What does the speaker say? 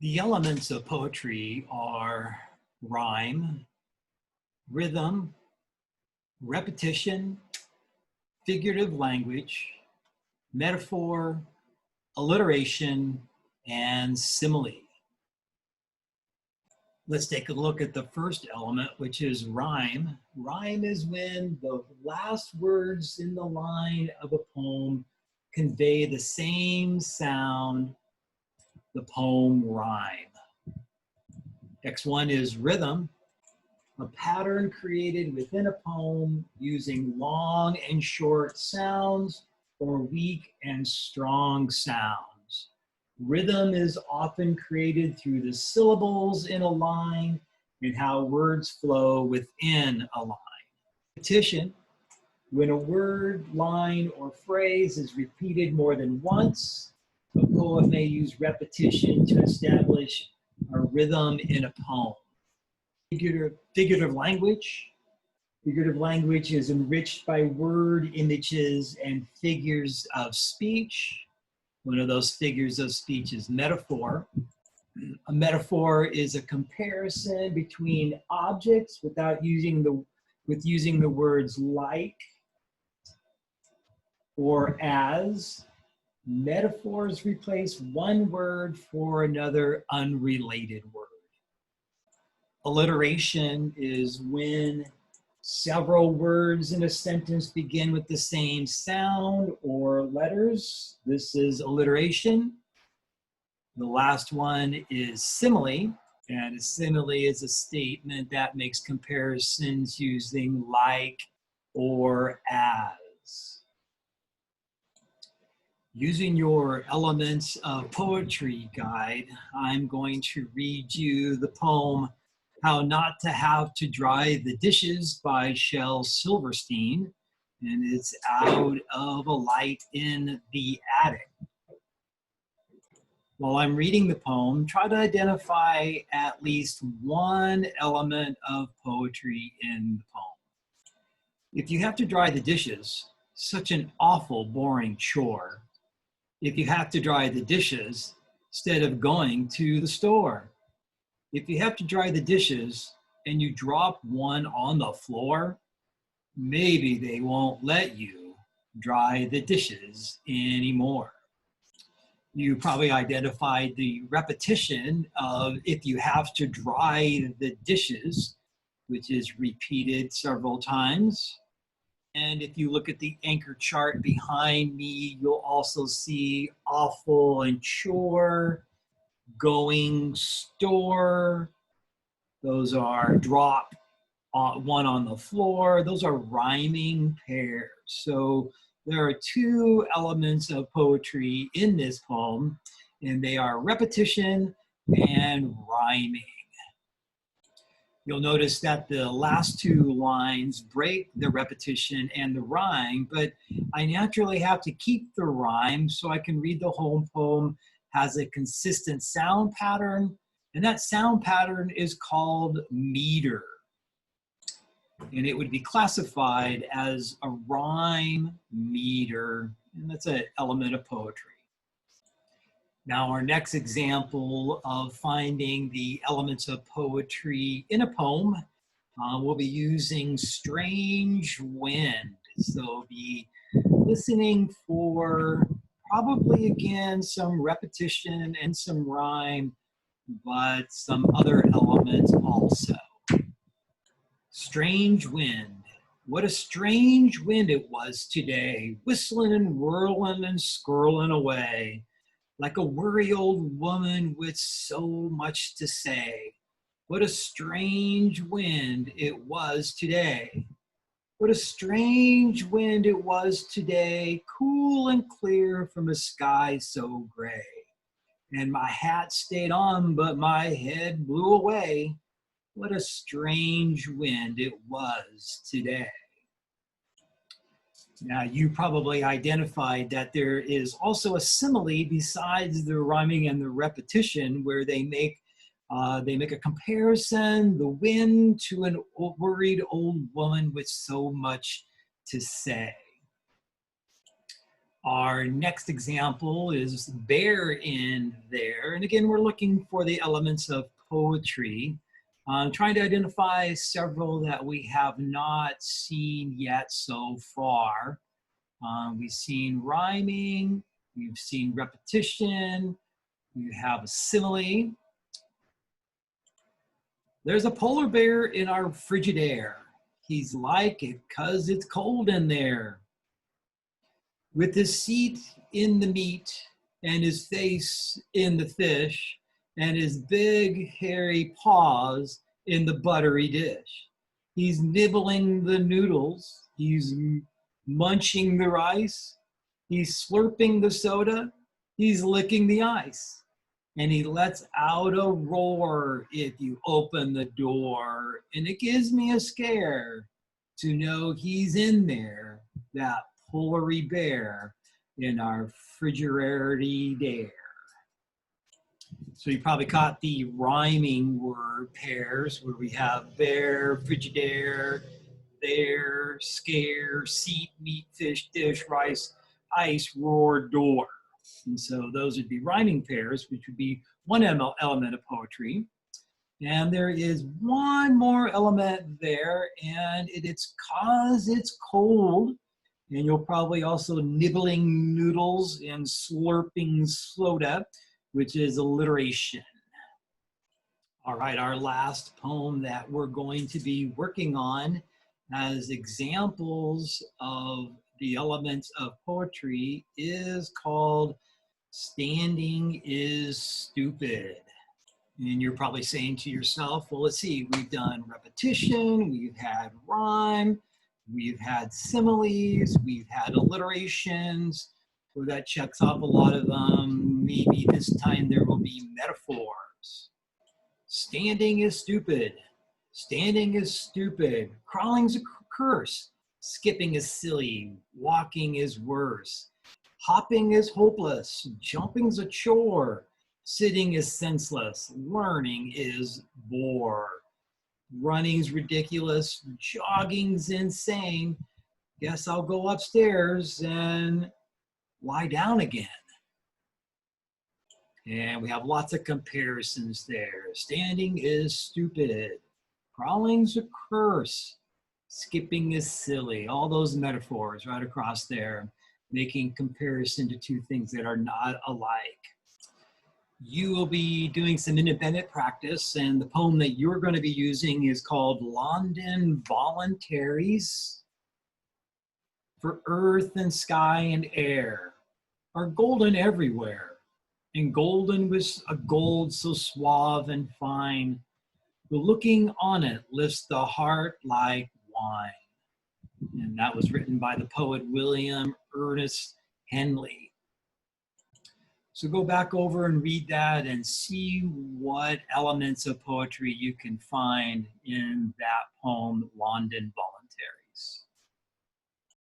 The elements of poetry are rhyme, rhythm, repetition, figurative language, metaphor, alliteration, and simile. Let's take a look at the first element, which is rhyme. Rhyme is when the last words in the line of a poem convey the same sound, the poem rhyme. X1 is rhythm, a pattern created within a poem using long and short sounds or weak and strong sounds. Rhythm is often created through the syllables in a line and how words flow within a line. Repetition, when a word, line, or phrase is repeated more than once, a poet may use repetition to establish a rhythm in a poem. Figurative language. Figurative language is enriched by word, images, and figures of speech. One of those figures of speech is metaphor. A metaphor is a comparison between objects without using the words like or as. Metaphors replace one word for another unrelated word. Alliteration is when several words in a sentence begin with the same sound or letters. This is alliteration. The last one is simile, and a simile is a statement that makes comparisons using like or as. Using your Elements of Poetry guide, I'm going to read you the poem How Not to Have to Dry the Dishes by Shel Silverstein, and it's out of A Light in the Attic. While I'm reading the poem, try to identify at least one element of poetry in the poem. If you have to dry the dishes, such an awful boring chore. If you have to dry the dishes instead of going to the store. If you have to dry the dishes and you drop one on the floor, maybe they won't let you dry the dishes anymore. You probably identified the repetition of if you have to dry the dishes, which is repeated several times. And if you look at the anchor chart behind me, you'll also see awful and chore, going, store. Those are drop, one on the floor. Those are rhyming pairs. So there are two elements of poetry in this poem, and they are repetition and rhyming. You'll notice that the last two lines break the repetition and the rhyme, but I naturally have to keep the rhyme so I can read the whole poem has a consistent sound pattern, and that sound pattern is called meter. And it would be classified as a rhyme meter, and that's an element of poetry. Now, our next example of finding the elements of poetry in a poem, we'll be using strange wind. So be listening for probably, again, some repetition and some rhyme, but some other elements also. Strange wind. What a strange wind it was today, whistling and whirling and skirling away, like a worry old woman with so much to say. What a strange wind it was today. What a strange wind it was today, cool and clear from a sky so gray. And my hat stayed on, but my head blew away. What a strange wind it was today. Now, you probably identified that there is also a simile besides the rhyming and the repetition where they make a comparison, the wind to a worried old woman with so much to say. Our next example is bear in there. And again, we're looking for the elements of poetry. Trying to identify several that we have not seen yet so far. We've seen rhyming, we've seen repetition, you have a simile. There's a polar bear in our frigid air. He's like it 'cause it's cold in there. With his seat in the meat and his face in the fish and his big hairy paws in the buttery dish. He's nibbling the noodles, he's munching the rice, he's slurping the soda, he's licking the ice. And he lets out a roar if you open the door. And it gives me a scare to know he's in there, that polary bear in our frigidary dare. So you probably caught the rhyming word pairs where we have bear, frigidaire, there, scare, seat, meat, fish, dish, rice, ice, roar, door. And so those would be rhyming pairs, which would be one element of poetry. And there is one more element there, and it's 'cause it's cold. And you'll probably also nibbling noodles and slurping soda, which is alliteration. All right, our last poem that we're going to be working on as examples of the elements of poetry is called Standing is Stupid. And you're probably saying to yourself, well, let's see, we've done repetition, we've had rhyme, we've had similes, we've had alliterations. So that checks off a lot of them. Maybe this time there will be metaphors. Standing is stupid. Standing is stupid. Crawling's a curse. Skipping is silly. Walking is worse. Hopping is hopeless. Jumping's a chore. Sitting is senseless. Learning is bore. Running's ridiculous. Jogging's insane. Guess I'll go upstairs and lie down again. And we have lots of comparisons there. Standing is stupid. Crawling's a curse. Skipping is silly. All those metaphors right across there, making comparison to two things that are not alike. You will be doing some independent practice, and the poem that you're going to be using is called London Voluntaries. For earth and sky and air are golden everywhere, and golden with a gold so suave and fine, the looking on it lifts the heart like wine. And that was written by the poet William Ernest Henley. So go back over and read that and see what elements of poetry you can find in that poem, London Voluntaries.